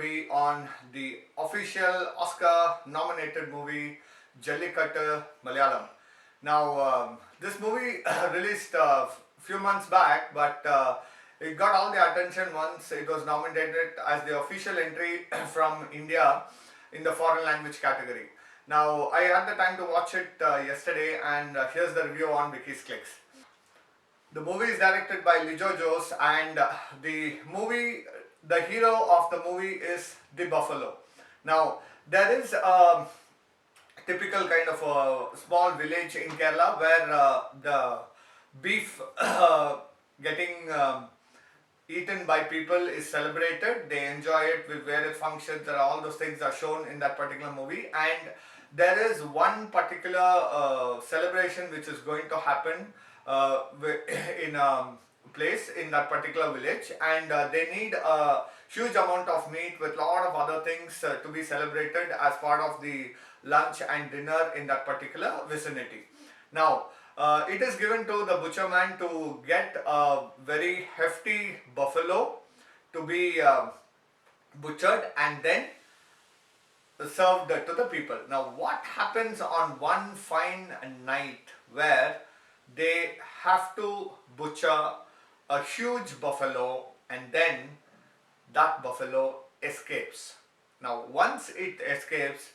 be on the official Oscar nominated movie Jallikattu Malayalam. Now, this movie released a few months back, but it got all the attention once it was nominated as the official entry from India in the foreign language category. Now, I had the time to watch it yesterday, and here's the review on Wiki's Clicks. The movie is directed by Lijo Jose, and the hero of the movie is the buffalo. Now, there is a typical kind of a small village in Kerala where the beef getting eaten by people is celebrated. They enjoy it with various functions, and all those things are shown in that particular movie. And there is one particular celebration which is going to happen in a place in that particular village, and they need a huge amount of meat with lot of other things to be celebrated as part of the lunch and dinner in that particular vicinity. Now, it is given to the butcherman to get a very hefty buffalo to be butchered and then served to the people. Now, what happens on one fine night where they have to butcher a huge buffalo and then that buffalo escapes. Now, once it escapes,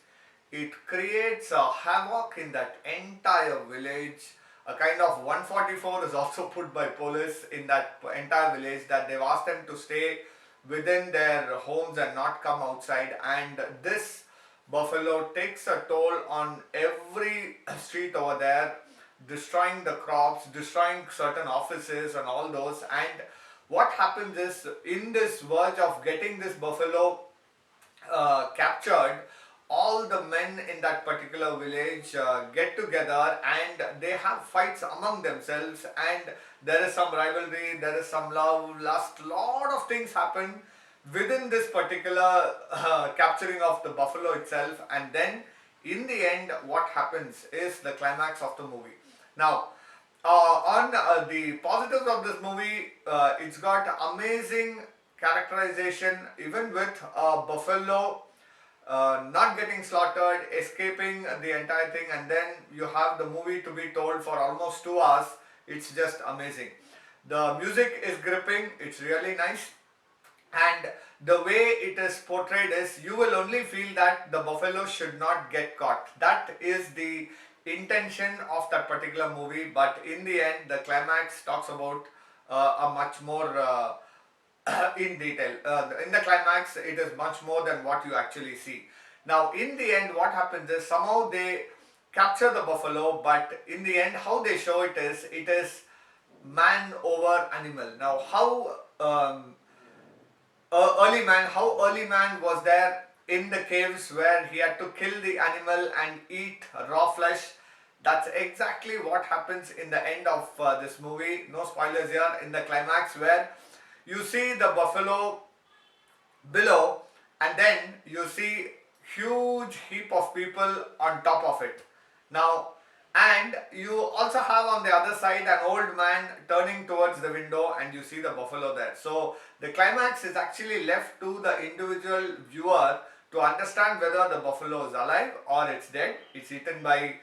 it creates a havoc in that entire village. A kind of 144 is also put by police in that entire village, that they've asked them to stay within their homes and not come outside. And this buffalo takes a toll on every street over there, destroying the crops, destroying certain offices and all those. And what happens is, in this verge of getting this buffalo captured, all the men in that particular village get together and they have fights among themselves, and there is some rivalry, there is some love, lust, lot of things happen within this particular capturing of the buffalo itself. And then in the end, what happens is the climax of the movie. Now, on the positives of this movie, it's got amazing characterization, even with a buffalo not getting slaughtered, escaping the entire thing, and then you have the movie to be told for almost 2 hours. It's just amazing. The music is gripping, it's really nice, and the way it is portrayed is, you will only feel that the buffalo should not get caught. That is the intention of that particular movie, but in the end, the climax talks about a much more in detail. In the climax, it is much more than what you actually see. Now, in the end, what happens is, somehow they capture the buffalo, but in the end, how they show it is man over animal. Now, how early man was there in the caves where he had to kill the animal and eat raw flesh. That's exactly what happens in the end of this movie. No spoilers here. In the climax, where you see the buffalo below, and then you see huge heap of people on top of it. Now, and you also have on the other side an old man turning towards the window, and you see the buffalo there. So the climax is actually left to the individual viewer to understand whether the buffalo is alive or it's dead. It's eaten by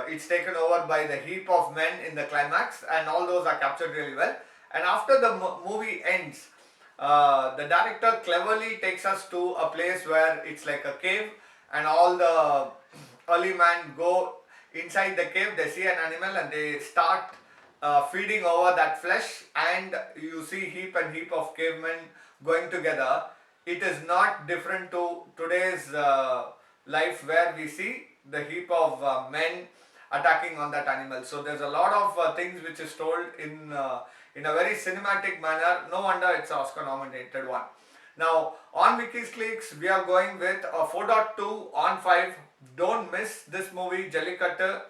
it's taken over by the heap of men in the climax, and all those are captured really well. And after the movie ends, the director cleverly takes us to a place where it's like a cave, and all the early men go inside the cave. They see an animal and they start feeding over that flesh, and you see heap and heap of cavemen going together. It is not different to today's life, where we see the heap of men attacking on that animal. So there's a lot of things which is told in a very cinematic manner. No wonder it's an Oscar nominated one. Now, on Wiki's Clicks, we are going with a 4.2 on 5. Don't miss this movie, Jallikattu.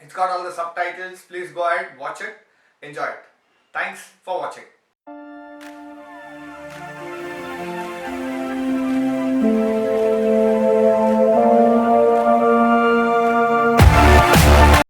It's got all the subtitles. Please go ahead, watch it, enjoy it. Thanks for watching.